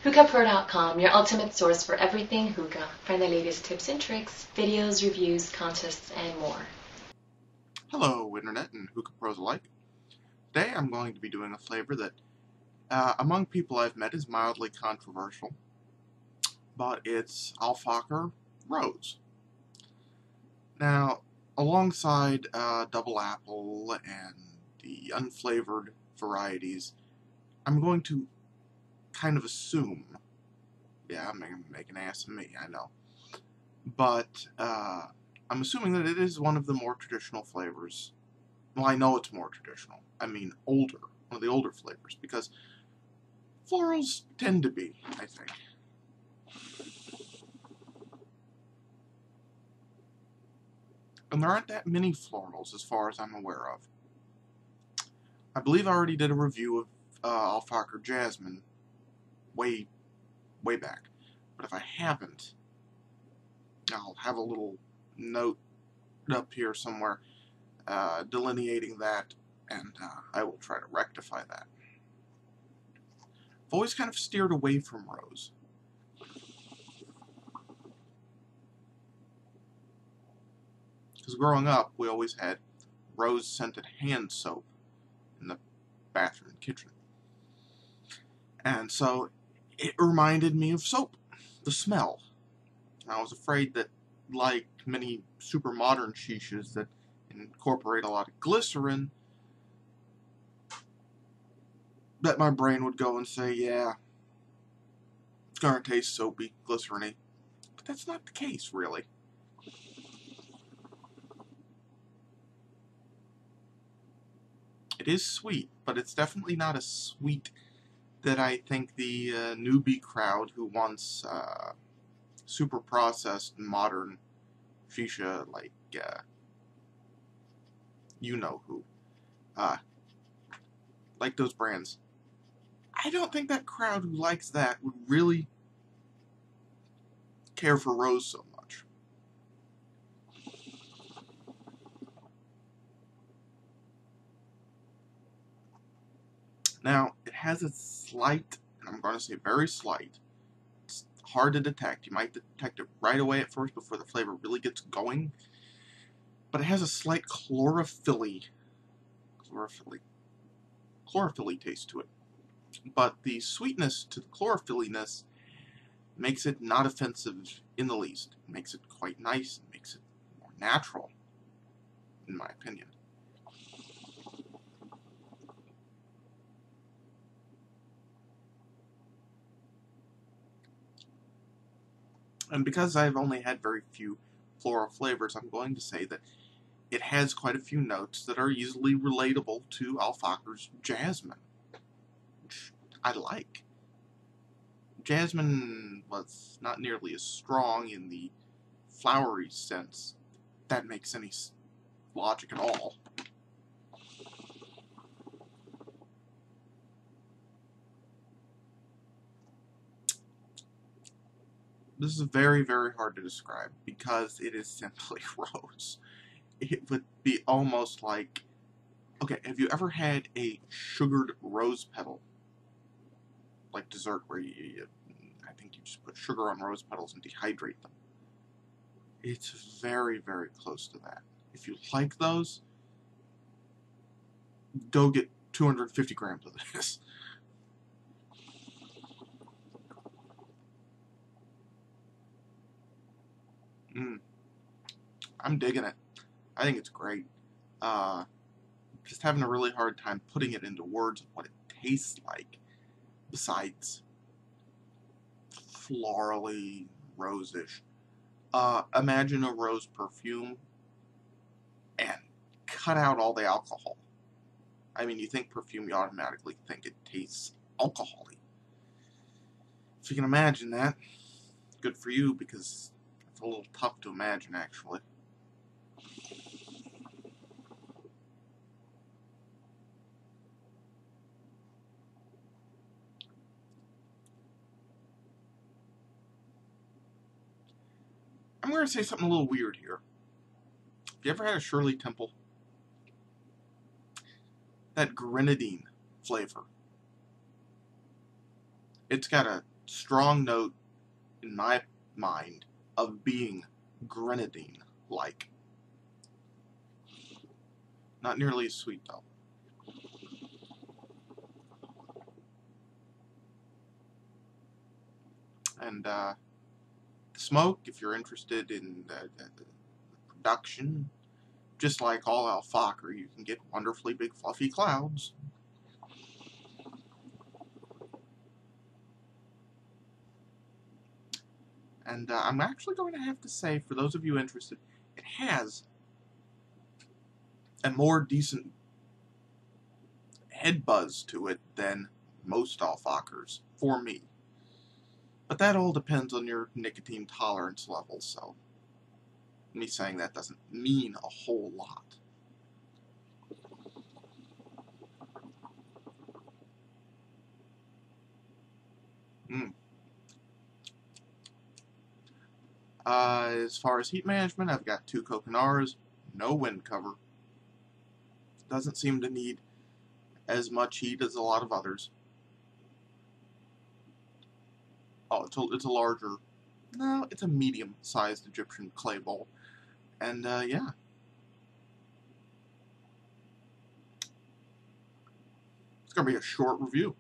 HookahPro.com, your ultimate source for everything hookah. Find the latest tips and tricks, videos, reviews, contests, and more. Hello, Internet and hookah pros alike. Today I'm going to be doing a flavor that, among people I've met, is mildly controversial, but it's Fahker Rose. Now, alongside Double Apple and the unflavored varieties, I'm going to kind of assume, yeah, I'm making an ass of me, I know, but I'm assuming that it is one of the more traditional flavors. Well, I know it's more traditional. I mean older, one of the older flavors, because florals tend to be, I think. And there aren't that many florals as far as I'm aware of. I believe I already did a review of Fahker Jasmine way back. But if I haven't, I'll have a little note up here somewhere delineating that, and I will try to rectify that. I've always kind of steered away from Rose. Because growing up, we always had rose-scented hand soap in the bathroom and kitchen. And so it reminded me of soap, the smell. And I was afraid that, like many super modern shishas that incorporate a lot of glycerin, that my brain would go and say, yeah, it's going to taste soapy, glycerin-y. But that's not the case, really. It is sweet, but it's definitely not a sweet that I think the newbie crowd who wants super processed modern shisha, like you know who, like those brands. I don't think that crowd who likes that would really care for Rose so much. Now, it has a slight, and I'm going to say very slight, it's hard to detect. You might detect it right away at first before the flavor really gets going, but it has a slight chlorophyll-y taste to it. But the sweetness to the chlorophyll-ness makes it not offensive in the least. It makes it quite nice, it makes it more natural, in my opinion. And because I've only had very few floral flavors, I'm going to say that it has quite a few notes that are easily relatable to Fahker's Jasmine, which I like. Jasmine was not nearly as strong in the flowery sense. If that makes any logic at all. This is very, very hard to describe because it is simply Rose. It would be almost like, okay, have you ever had a sugared rose petal? Like dessert where I think you just put sugar on rose petals and dehydrate them. It's very, very close to that. If you like those, go get 250 grams of this. I'm digging it. I think it's great. Just having a really hard time putting it into words of what it tastes like, besides florally, rose-ish. Imagine a rose perfume and cut out all the alcohol. I mean, you think perfume, you automatically think it tastes alcohol-y. If you can imagine that, good for you, because it's a little tough to imagine, actually. I'm going to say something a little weird here. Have you ever had a Shirley Temple? That grenadine flavor. It's got a strong note in my mind of being grenadine-like. Not nearly as sweet, though. And the smoke, if you're interested in the production, just like all Fahker, you can get wonderfully big fluffy clouds. And I'm actually going to have to say, for those of you interested, it has a more decent head buzz to it than most Fahkers, for me. But that all depends on your nicotine tolerance level, so me saying that doesn't mean a whole lot. As far as heat management, I've got 2 Coconaras, no wind cover. Doesn't seem to need as much heat as a lot of others. Oh, it's a larger, no, it's a medium-sized Egyptian clay bowl. And, yeah. It's going to be a short review.